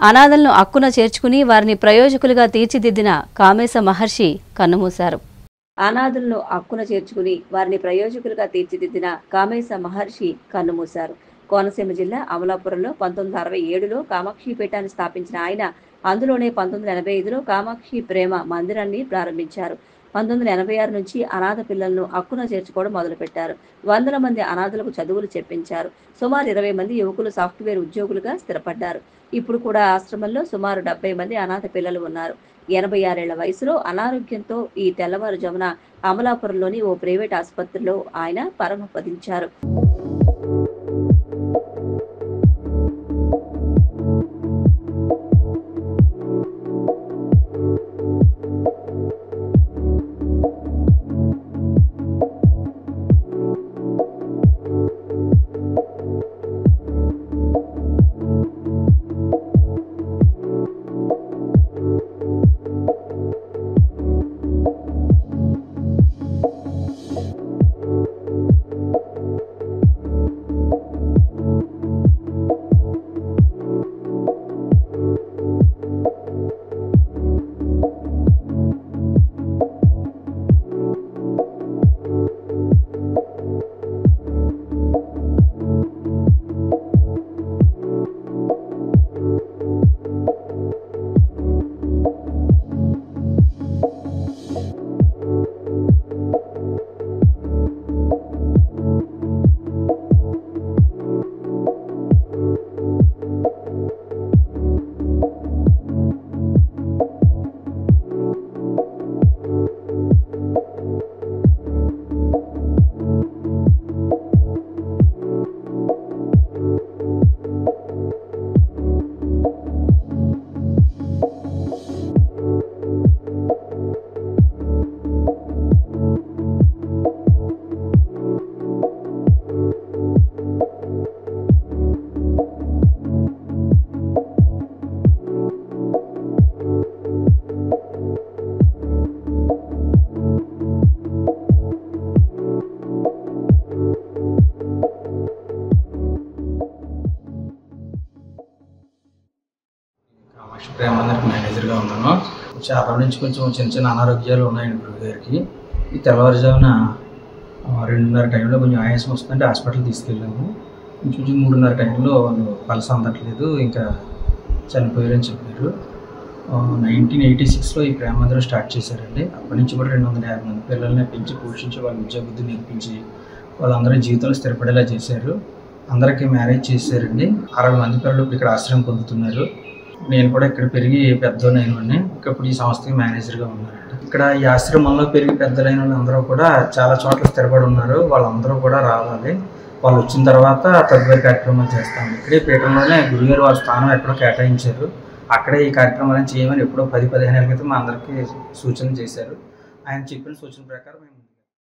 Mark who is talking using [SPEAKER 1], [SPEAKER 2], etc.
[SPEAKER 1] అనాథలను అక్కున చేర్చుకుని వారిని ప్రయోజకులుగా తీర్చిదిద్దిన కామేశ మహర్షి కన్నుమూశారు. అనాథలను అక్కున చేర్చుకుని వారిని ప్రయోజకులుగా తీర్చిదిద్దిన కామేశ మహర్షి కన్నుమూశారు. కోనసీమ జిల్లా అమలాపురంలో 1967లో కామాక్షి పీఠాన్ని స్థాపించిన ఆయన అందులోనే 1985లో కామాక్షి ప్రేమ మందిరాన్ని ప్రారంభించారు. 1986 నుంచి అనాథ పిల్లలను అక్కున చేర్చుకోవడం మొదలుపెట్టారు. వందల మంది అనాథలకు చదువులు చెప్పించారు. సుమారు 20 మంది యువకులు సాఫ్ట్వేర్ ఉద్యోగులుగా స్థిరపడ్డారు. ఇప్పుడు కూడా ఆశ్రమంలో సుమారు 70 మంది అనాథ పిల్లలు ఉన్నారు. 86 ఏళ్ల వయసులో అనారోగ్యంతో ఈ తెల్లవారుజామున అమలాపురంలోని ఓ ప్రైవేట్ ఆసుపత్రిలో ఆయన పరమపదించారు.
[SPEAKER 2] ప్రేమ మందిరికి మేనేజర్గా ఉన్నాను. చాలా రోజుల నుంచి కొంచెం చిన్న అనారోగ్యాలు ఉన్నాయండి గురుగారికి. ఈ తెల్లవారుజామున 2:30 టైంలో కొంచెం ఆయాసం వస్తుందంటే హాస్పిటల్ తీసుకెళ్ళాము. కొంచెం 3:30 టైంలో వాళ్ళు పల్స్ అందట్లేదు, ఇంకా చనిపోయారని చెప్పారు. 1986లో ఈ ప్రేమ మందిరం స్టార్ట్ చేశారండి. అప్పటి నుంచి కూడా 250 మంది పిల్లల్ని పెంచి పోషించి వాళ్ళ విద్యాబుద్ధి నేర్పించి వాళ్ళందరూ జీవితంలో స్థిరపడేలా చేశారు. అందరికీ మ్యారేజ్ చేశారండి. 60 మంది పిల్లలు ఇక్కడ ఆశ్రయం పొందుతున్నారు. నేను కూడా ఇక్కడ పెరిగి పెద్దోనైన ఇప్పుడు ఈ సంస్థకి మేనేజర్గా ఉన్నానండి. ఇక్కడ ఈ ఆశ్రమంలో పెరిగి పెద్దలైన వాళ్ళందరూ కూడా చాలా చోట్ల స్థిరపడి ఉన్నారు. వాళ్ళందరూ కూడా రావాలి. వాళ్ళు వచ్చిన తర్వాత తదుపరి కార్యక్రమాలు చేస్తాము. ఇక్కడే పీఠంలోనే గురుగారు వారి స్థానం ఎక్కడో కేటాయించారు. అక్కడే ఈ కార్యక్రమాలను చేయమని ఎప్పుడో 10-15 ఏళ్ళ క్రితం మా అందరికీ సూచన చేశారు. ఆయన చెప్పిన సూచన ప్రకారం మేము